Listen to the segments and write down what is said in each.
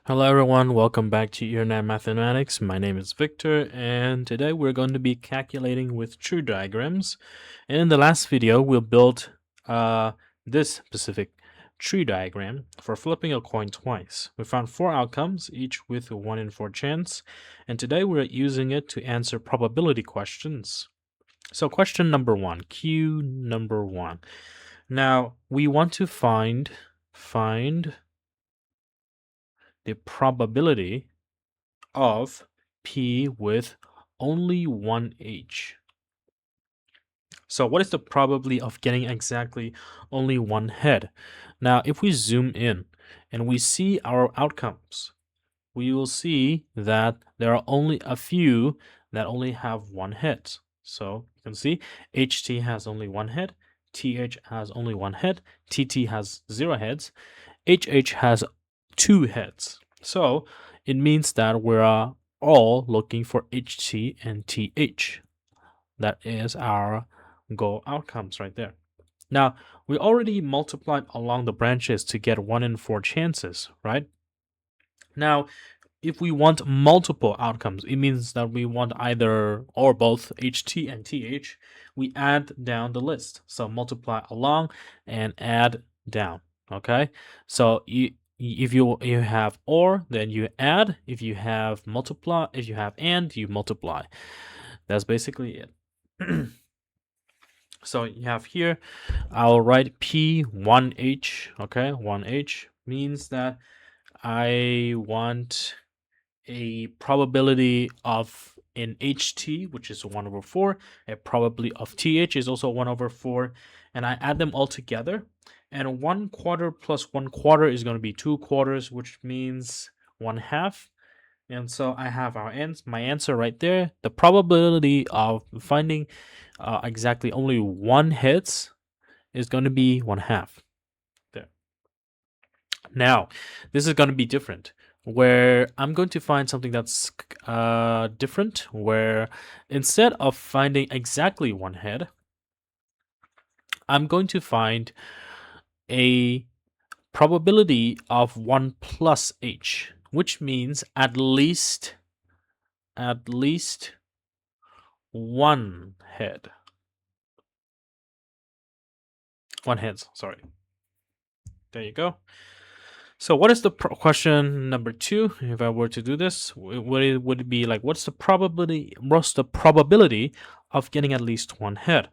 Hello everyone, welcome back to Internet Mathematics. My name is Victor and today we're going to be calculating with tree diagrams. And in the last video we built this specific tree diagram for flipping a coin twice. We found 4 outcomes, each with a 1 in 4 chance, and today we're using it to answer probability questions. So question number 1, Q number 1. Now we want to find the probability of P with only one H. So what is the probability of getting exactly only one head? Now, if we zoom in and we see our outcomes, we will see that there are only a few that only have one head. So you can see HT has only one head, TH has only one head, TT has 0 heads, HH has 2 heads. So it means that we're all looking for HT and TH. That is our goal outcomes right there. Now, we already multiplied along the branches to get 1 in 4 chances, right? Now, if we want multiple outcomes, it means that we want either or both HT and TH. We add down the list. So multiply along and add down. Okay. So if you have or, then you add. If you have multiply, if you have and, you multiply. That's basically it. So you have here, I'll write P1H. Okay, 1H means that I want a probability of in HT, which is 1 over 4, a probability of TH is also 1 over 4, and I add them all together. And 1/4 plus 1/4 is going to be 2/4, which means 1/2. And so I have my answer right there. The probability of finding exactly only one hits is going to be 1/2. There. Now, this is going to be different, where I'm going to find something that's different, where instead of finding exactly one head, I'm going to find a probability of 1 plus H, which means at least one head. One head, sorry. There you go. So what is the question number 2? If I were to do this, would it be like, what's the probability of getting at least one head?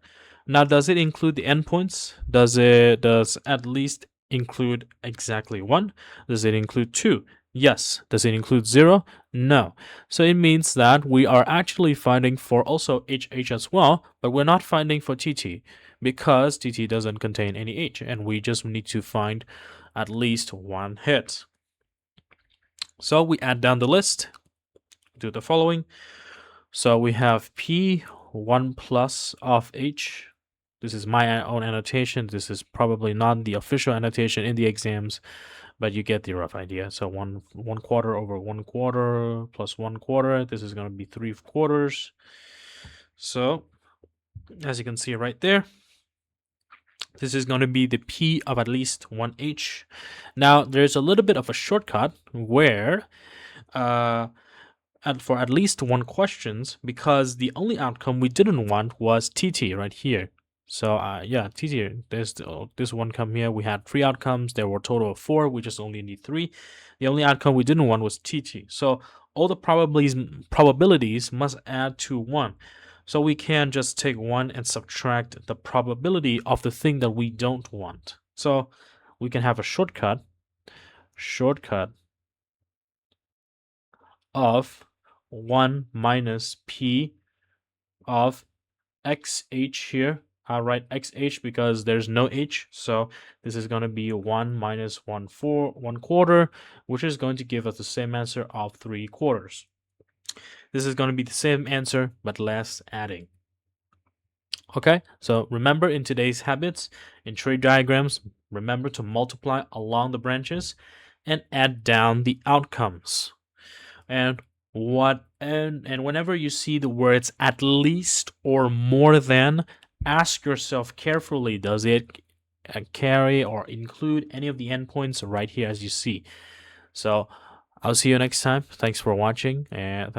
Now, does it include the endpoints? Does at least include exactly 1? Does it include 2? Yes. Does it include 0? No. So it means that we are actually finding for also HH as well, but we're not finding for TT because TT doesn't contain any H, and we just need to find at least one hit. So we add down the list, do the following. So we have P1 plus of H. This is my own annotation. This is probably not the official annotation in the exams, but you get the rough idea. So 1/4 over 1/4 plus 1/4. This is going to be 3/4. So as you can see right there, this is going to be the P of at least 1H. Now, there's a little bit of a shortcut where for at least one questions, because the only outcome we didn't want was TT right here. So yeah, TT, there's this one come here. We had 3 outcomes. There were a total of 4. We just only need 3. The only outcome we didn't want was TT. So all the probabilities must add to 1. So we can just take 1 and subtract the probability of the thing that we don't want. So we can have a shortcut of 1 minus P of XH here. I'll write XH because there's no H. So this is going to be 1 minus 1/4, which is going to give us the same answer of 3/4. This is going to be the same answer, but less adding. Okay, so remember in today's habits, in tree diagrams, remember to multiply along the branches and add down the outcomes. And whenever you see the words at least or more than, ask yourself carefully, does it carry or include any of the endpoints right here as you see? So I'll see you next time. Thanks for watching, and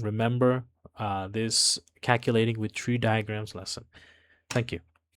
remember this calculating with tree diagrams lesson. Thank you.